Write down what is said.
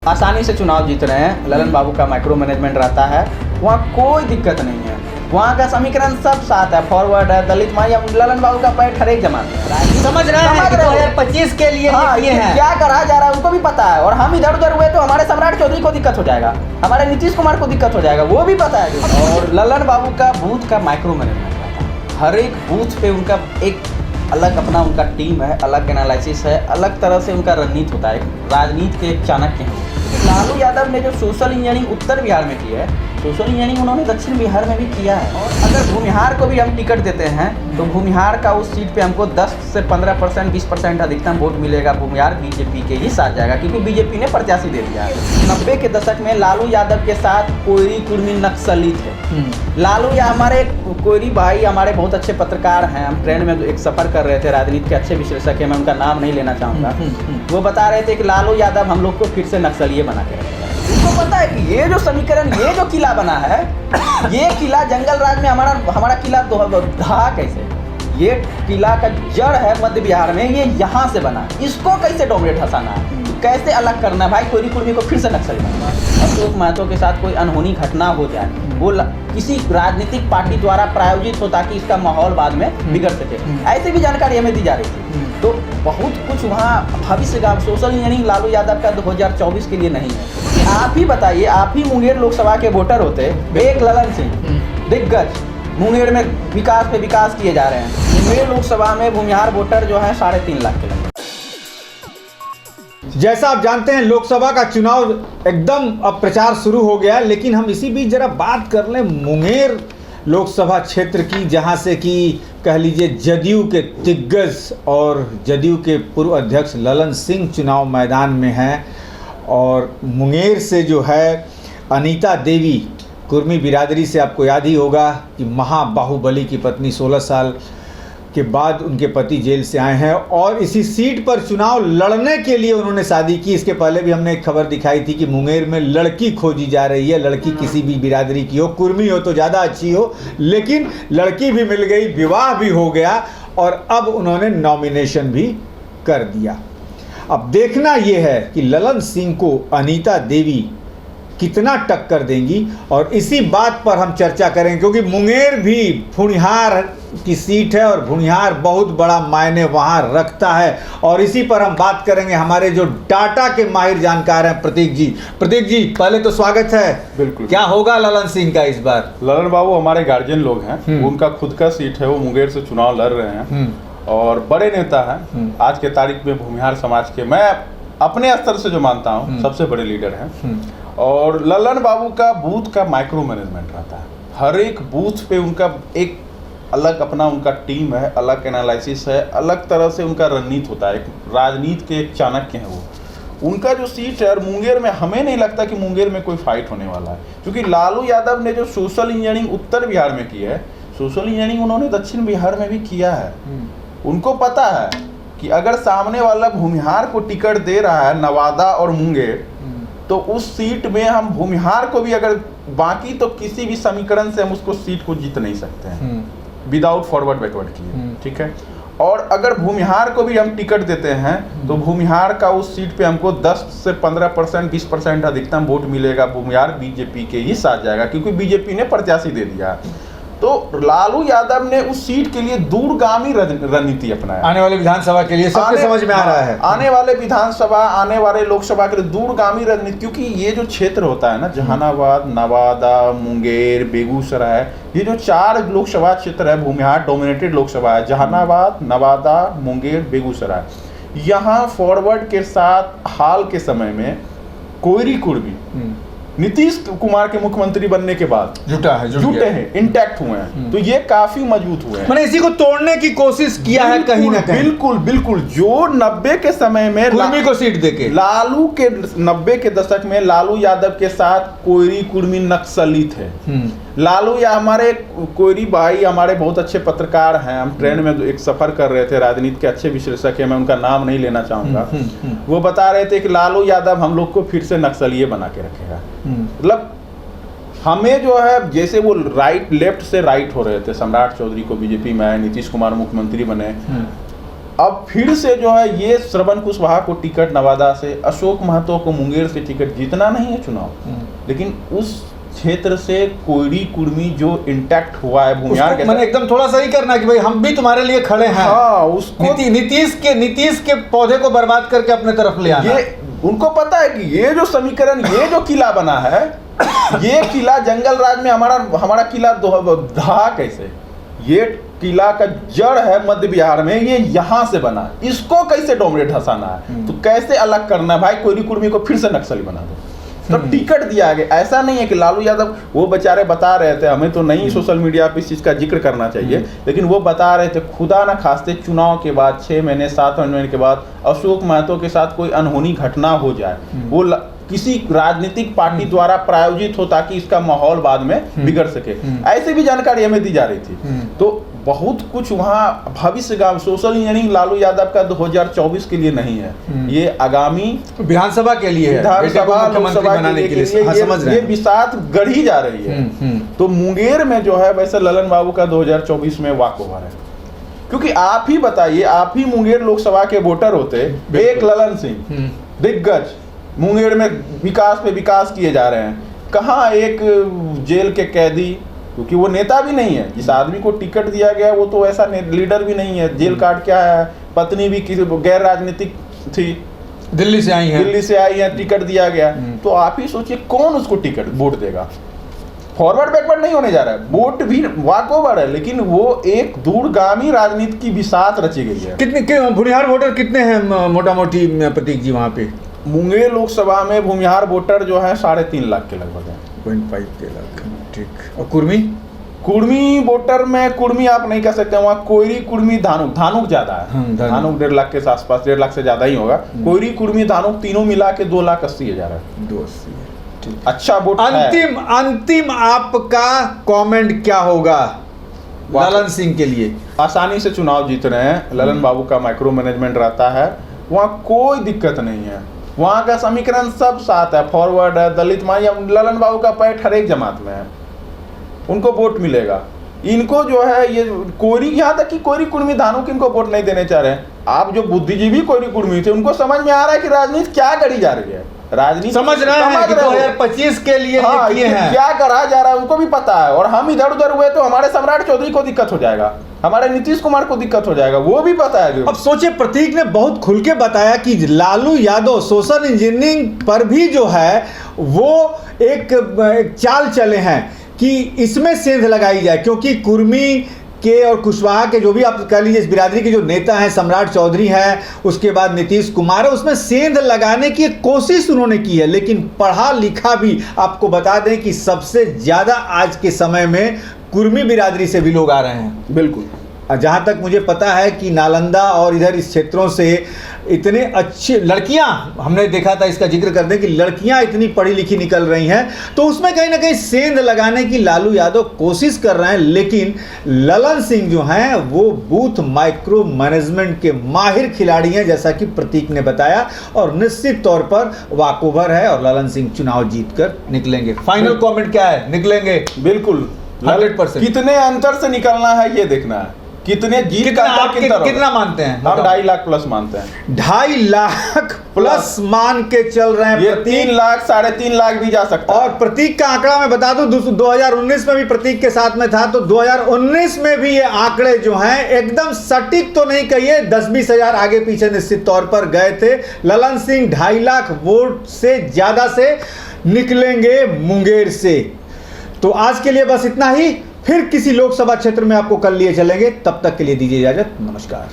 आसानी से चुनाव जीत रहे हैं। ललन बाबू का माइक्रो मैनेजमेंट रहता है, वहाँ कोई दिक्कत नहीं है। वहाँ का समीकरण सब साथ है, फॉरवर्ड है, दलित माई, ललन बाबू का पैठ हर एक जमाने में समझ रहे हैं कि 2025 के लिए ये है क्या करा जा रहा है उनको भी पता है। और हम इधर उधर हुए तो हमारे सम्राट चौधरी को दिक्कत हो जाएगा, हमारे नीतीश कुमार को दिक्कत हो जाएगा, वो भी पता है। और ललन बाबू का बूथ का माइक्रो मैनेजमेंट रहता है, हर एक बूथ पे उनका एक अलग अपना उनका टीम है, अलग एनालिसिस है, अलग तरह से उनका रणनीति होता है, राजनीति के एक चाणक्य हैं। लालू यादव ने जो सोशल इंजीनियरिंग उत्तर बिहार में की है, सोशल इंजीनियरिंग उन्होंने दक्षिण बिहार में भी किया है। और अगर भूमिहार को भी हम टिकट देते हैं तो भूमिहार का उस सीट पे हमको 10 से 15%, 20% अधिकतम वोट मिलेगा। भूमिहार बीजेपी के ही साथ जाएगा, क्योंकि बीजेपी ने प्रत्याशी दे दिया है। 90 के दशक में लालू यादव के साथ कोयरी कुर्मी नक्सली थे। लालू या हमारे कोयरी भाई हमारे बहुत अच्छे पत्रकार हैं, हम ट्रेन में एक सफ़र कर रहे थे, राजनीति के अच्छे विश्लेषक हैं, मैं उनका नाम नहीं लेना चाहूँगा। वो बता रहे थे कि लालू यादव हम लोग को फिर से नक्सलिए बना के रखेगा। उनको पता है कि ये जो समीकरण, ये जो किला बना है, ये किला जंगल राज में हमारा किला ढहा कैसे, ये किला का जड़ है मध्य बिहार में, ये यहाँ से बना, इसको कैसे डोमिनेट हंसाना है, कैसे अलग करना है भाई, कोयरी कुर्मी को फिर से नक्सली बनाना है। अशोक महतो के साथ कोई अनहोनी घटना हो जाए, वो किसी राजनीतिक पार्टी द्वारा प्रायोजित हो ताकि इसका माहौल बाद में बिगड़ सके, ऐसी भी जानकारी हमें दी जा रही थी। तो बहुत कुछ वहाँ भविष्य का सोशल इंजीनियरिंग लालू यादव का 2024 के लिए नहीं है। आप ही बताइए, आप ही मुंगेर लोकसभा के वोटर होते, एक ललन सिंह दिग्गज मुंगेर में विकास पे विकास किए जा रहे हैं। मुंगेर लोकसभा में भूमिहार वोटर जो है 3.5 लाख के लगभग। जैसा आप जानते हैं लोकसभा का चुनाव एकदम अब प्रचार शुरू हो गया, लेकिन हम इसी बीच जरा बात कर लें मुंगेर लोकसभा क्षेत्र की, जहां से कि कह लीजिए जदयू के दिग्गज और जदयू के पूर्व अध्यक्ष ललन सिंह चुनाव मैदान में हैं। और मुंगेर से जो है अनीता देवी, कुर्मी बिरादरी से आपको याद ही होगा कि महाबाहुबली की पत्नी, 16 साल के बाद उनके पति जेल से आए हैं और इसी सीट पर चुनाव लड़ने के लिए उन्होंने शादी की। इसके पहले भी हमने एक खबर दिखाई थी कि मुंगेर में लड़की खोजी जा रही है, लड़की किसी भी बिरादरी की हो, कुर्मी हो तो ज़्यादा अच्छी हो, लेकिन लड़की भी मिल गई, विवाह भी हो गया और अब उन्होंने नॉमिनेशन भी कर दिया। अब देखना यह है कि ललन सिंह को अनीता देवी कितना टक्कर देंगी और इसी बात पर हम चर्चा करेंगे, क्योंकि मुंगेर भी भूमिहार की सीट है और भूमिहार बहुत बड़ा मायने वहाँ रखता है। और इसी पर हम बात करेंगे, हमारे जो डाटा के माहिर जानकार हैं प्रतीक जी। प्रतीक जी, पहले तो स्वागत है। बिल्कुल। क्या होगा ललन सिंह का इस बार? ललन बाबू हमारे गार्जियन लोग हैं, उनका खुद का सीट है, वो मुंगेर से चुनाव लड़ रहे हैं और बड़े नेता हैं। आज के तारीख में भूमिहार समाज के, मैं अपने स्तर से जो मानता हूँ, सबसे बड़े लीडर हैं। और ललन बाबू का बूथ का माइक्रो मैनेजमेंट रहता है, हर एक बूथ पे उनका एक अलग अपना उनका टीम है, अलग एनालिसिस है, अलग तरह से उनका रणनीति होता है, एक राजनीति के एक चाणक्य हैं वो। उनका जो सीट है, और मुंगेर में हमें नहीं लगता कि मुंगेर में कोई फाइट होने वाला है, क्योंकि लालू यादव ने जो सोशल इंजीनियरिंग उत्तर बिहार में की है, सोशल इंजीनियरिंग उन्होंने दक्षिण बिहार में भी किया है। उनको पता है कि अगर सामने वाला भूमिहार को टिकट दे रहा है, नवादा और मुंगेर, तो उस सीट में हम भूमिहार को भी अगर बाकी तो किसी भी समीकरण से हम उसको सीट को जीत नहीं सकते हैं विदाउट फॉरवर्ड बैकवर्ड किए, ठीक है। और अगर भूमिहार को भी हम टिकट देते हैं तो भूमिहार का उस सीट पे हमको 10 से 15%, 20% अधिकतम वोट मिलेगा। भूमिहार बीजेपी के ही साथ जाएगा, क्योंकि बीजेपी ने प्रत्याशी दे दिया। तो लालू यादव ने उस सीट के लिए दूरगामी रणनीति अपनाया, आने वाले विधानसभा के लिए सबके समझ में आ रहा है, आने वाले विधानसभा, आने वाले लोकसभा के लिए दूरगामी रणनीति। क्योंकि ये जो क्षेत्र होता है ना, जहानाबाद, नवादा, मुंगेर, बेगूसराय, ये जो 4 लोकसभा क्षेत्र है, भूमिहार डोमिनेटेड लोकसभा है, जहानाबाद, नवादा, मुंगेर, बेगूसराय। यहाँ फॉरवर्ड के साथ हाल के समय में कोयरी कुर्मी नीतीश कुमार के मुख्यमंत्री बनने के बाद जुटे हैं, इंटैक्ट हुए हैं, तो ये काफी मजबूत हुए हैं। मैंने इसी को तोड़ने की कोशिश किया है कहीं ना कहीं। बिल्कुल। जो 90 के समय में कुर्मी को सीट देके, लालू के 90 के दशक में लालू यादव के साथ कोयरी कुर्मी नक्सली थे। लालू या हमारे कोयरी भाई हमारे बहुत अच्छे पत्रकार हैं, हम ट्रेन में एक सफर कर रहे थे, राजनीति के अच्छे विश्लेषक हैं, मैं उनका नाम नहीं लेना चाहूंगा। वो बता रहे थे कि लालू यादव हम लोग को फिर से नक्सलिए बना के रखेगा। मतलब हमें जो है, जैसे वो लेफ्ट से राइट हो रहे थे, सम्राट चौधरी को बीजेपी में आए, नीतीश कुमार मुख्यमंत्री बने, अब फिर से जो है ये श्रवण कुशवाहा को टिकट नवादा से, अशोक महतो को मुंगेर से टिकट जीतना नहीं है चुनाव, लेकिन उस क्षेत्र से कोयरी कुर्मी जो इंटैक्ट हुआ है भूमिहार के, मैंने एकदम थोड़ा सही करना कि भाई हम भी तुम्हारे लिए खड़े हैं। हाँ, उसको नीतीश के पौधे को बर्बाद करके अपने तरफ ले आना। ये उनको पता है कि ये जो समीकरण, ये जो किला बना है, ये किला जंगल राज में हमारा किला ढहा कैसे, ये किला का जड़ है मध्य बिहार में, ये यहाँ से बना, इसको कैसे डोमिनेट हंसाना है, तो कैसे अलग करना है भाई, कोयरी कुर्मी को फिर से नक्सली बना दो। तब टिकट दिया गया। ऐसा नहीं है कि लालू यादव, वो बेचारे बता रहे थे, हमें तो नहीं सोशल मीडिया पे इस चीज़ का जिक्र करना चाहिए, लेकिन वो बता रहे थे खुदा ना खास्ते चुनाव के बाद 6 महीने 7 महीने के बाद अशोक महतो के साथ कोई अनहोनी घटना हो जाए, वो किसी राजनीतिक पार्टी द्वारा प्रायोजित हो ताकि इसका माहौल बाद में बिगड़ सके, ऐसी भी जानकारी हमें दी जा रही थी। तो बहुत कुछ वहाँ भविष्य का सोशल इंजीनियरिंग लालू यादव का 2024 के लिए नहीं है, ये आगामी विधानसभा के लिए है, विधानसभा लोकसभा बनाने के लिए ये बिसात गढ़ी जा रही है। तो मुंगेर में जो है वैसे ललन बाबू का 2024 में वॉकओवर है, क्योंकि आप ही बताइए, आप ही मुंगेर लोकसभा के वोटर होते, एक ललन सिंह दिग्गज, मुंगेर में विकास पे विकास किए जा रहे हैं, कहाँ एक जेल के कैदी, क्योंकि वो नेता भी नहीं है, जिस आदमी को टिकट दिया गया वो तो ऐसा लीडर भी नहीं है, जेल काट के आया है, पत्नी भी किसी गैर राजनीतिक थी, दिल्ली से आई है, टिकट दिया गया। तो आप ही सोचिए कौन उसको टिकट वोट देगा। फॉरवर्ड बैकवर्ड नहीं होने जा रहा है, वोट भी वॉकओवर है, लेकिन वो एक दूरगामी राजनीति की बिसात रची गई है। कितने भूमिहार वोटर कितने हैं मोटा मोटी प्रतीक जी वहाँ पे? मुंगेर लोकसभा में भूमिहार वोटर जो है 3.5 लाख के लगभग है। 0.5 लाख, ठीक। और कुर्मी वोटर में, कुर्मी आप नहीं कह सकते, वहाँ कोयरी कुर्मी धानुक ज्यादा है, धानुक 1.5 लाख के आसपास, 1.5 लाख से ज्यादा ही होगा। कोयरी कुर्मी धानुक तीनों मिला के 2,80,000 है, 280। अच्छा वोट। अंतिम आपका कमेंट क्या होगा ललन सिंह के लिए? आसानी से चुनाव जीत रहे हैं, ललन बाबू का माइक्रो मैनेजमेंट रहता है, वहाँ कोई दिक्कत नहीं है, वहाँ का समीकरण सब साथ है, फॉरवर्ड है, दलित माई, ललन बाबू का पैठ हर एक जमात में है, उनको वोट मिलेगा। इनको जो है ये कोयरी, यहाँ तक कि कोयरी कुर्मी धानुक इनको वोट नहीं देने चाह रहे हैं। आप जो बुद्धिजीवी कोयरी कुर्मी थे, उनको समझ में आ रहा है कि राजनीति क्या करी जा रही है, राजनीति समझ रहे हैं कि 2025 के लिए किए हैं, क्या करा जा रहा है उनको भी पता है। और हम इधर उधर हुए तो हमारे सम्राट चौधरी को दिक्कत हो जाएगा, हमारे नीतीश कुमार को दिक्कत हो जाएगा, वो भी पता है। अब सोचे, प्रतीक ने बहुत खुल के बताया कि लालू यादव सोशल इंजीनियरिंग पर भी जो है वो एक चाल चले हैं कि इसमें सेंध लगाई जाए, क्योंकि कुर्मी के और कुशवाहा के जो भी आप कह लीजिए इस बिरादरी के जो नेता हैं, सम्राट चौधरी हैं, उसके बाद नीतीश कुमार है, उसमें सेंध लगाने की कोशिश उन्होंने की है। लेकिन पढ़ा लिखा भी आपको बता दें कि सबसे ज़्यादा आज के समय में कुर्मी बिरादरी से भी लोग आ रहे हैं। बिल्कुल, जहाँ तक मुझे पता है कि नालंदा और इधर इस क्षेत्रों से इतने अच्छी लड़कियाँ, हमने देखा था, इसका जिक्र कर दें कि लड़कियाँ इतनी पढ़ी लिखी निकल रही हैं, तो उसमें कहीं ना कहीं सेंध लगाने की लालू यादव कोशिश कर रहे हैं। लेकिन ललन सिंह जो हैं वो बूथ माइक्रो मैनेजमेंट के माहिर खिलाड़ी हैं, जैसा कि प्रतीक ने बताया, और निश्चित तौर पर वॉकओवर है और ललन सिंह चुनाव जीत कर निकलेंगे। फाइनल कॉमेंट क्या है? निकलेंगे बिल्कुल 100%। कितने अंतर से निकलना है ये देखना है, कितने जीत कितना मानते हैं? हम 2.5 लाख प्लस मानते हैं, 2.5 लाख प्लस मान के चल रहे हैं। ये 3 लाख 3.5 लाख भी जा सकता है। और प्रतीक का आंकड़ा मैं बता दूं, 2019 में भी प्रतीक के साथ में था, तो 2019 में भी ये आंकड़े जो हैं एकदम सटीक तो नहीं कहिए, 10-20 हजार आगे पीछे निश्चित तौर पर गए थे। ललन सिंह 2.5 लाख वोट से ज्यादा से निकलेंगे मुंगेर से। तो आज के लिए बस इतना ही, फिर किसी लोकसभा क्षेत्र में आपको कल लिए चलेंगे, तब तक के लिए दीजिए इजाजत, नमस्कार।